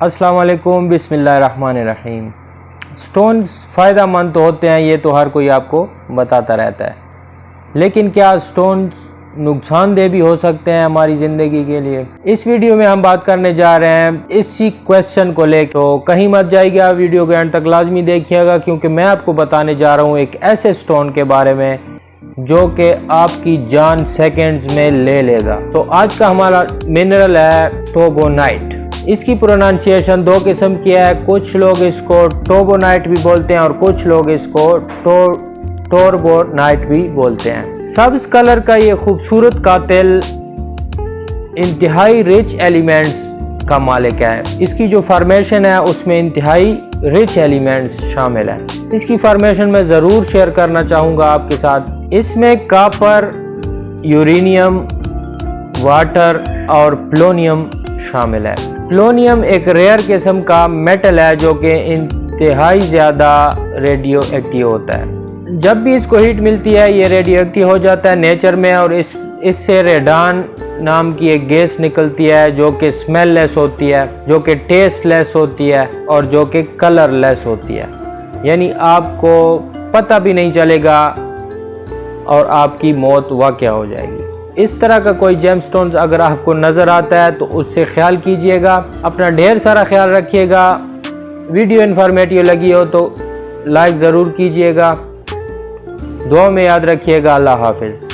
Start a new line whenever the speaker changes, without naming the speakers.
अस्सलाम वालेकुम, बिस्मिल्लाहिर्रहमानिर्रहीम। स्टोन्स फ़ायदेमंद तो होते हैं, ये तो हर कोई आपको बताता रहता है, लेकिन क्या स्टोन्स नुकसानदेह भी हो सकते हैं हमारी ज़िंदगी के लिए? इस वीडियो में हम बात करने जा रहे हैं इसी क्वेश्चन को लेकर, तो कहीं मत जाइएगा, वीडियो के एंड तक लाजमी देखिएगा, क्योंकि मैं आपको बताने जा रहा हूँ एक ऐसे स्टोन के बारे में जो कि आपकी जान सेकंड्स में ले लेगा। तो आज का हमारा मिनरल है टोबोनाइट। इसकी प्रोनाउंसिएशन दो किस्म की है, कुछ लोग इसको टोबोनाइट भी बोलते हैं और कुछ लोग इसको टोरबोनाइट भी बोलते हैं। सब्ज कलर का ये खूबसूरत कातिल इंतहाई रिच एलिमेंट्स का मालिक है। इसकी जो फॉर्मेशन है उसमें इंतहाई रिच एलिमेंट्स शामिल है। इसकी फॉर्मेशन मैं ज़रूर शेयर करना चाहूँगा आपके साथ। इसमें कॉपर, यूरेनियम, वाटर और प्लोनियम शामिल है। प्लोनियम एक रेयर किस्म का मेटल है जो कि इंतहाई ज़्यादा रेडियो एक्टिव होता है। जब भी इसको हीट मिलती है ये रेडियो एक्टिव हो जाता है नेचर में, और इससे रेडान नाम की एक गैस निकलती है जो कि स्मेल लेस होती है, जो कि टेस्ट लेस होती है और जो कि कलर लेस होती है, यानी आपको पता भी नहीं चलेगा और आपकी मौत वाक़या हो जाएगी। इस तरह का कोई जेमस्टोन्स अगर आपको नज़र आता है तो उससे ख्याल कीजिएगा। अपना ढेर सारा ख्याल रखिएगा। वीडियो इन्फॉर्मेटिव लगी हो तो लाइक ज़रूर कीजिएगा। दुआ में याद रखिएगा। अल्लाह हाफिज़।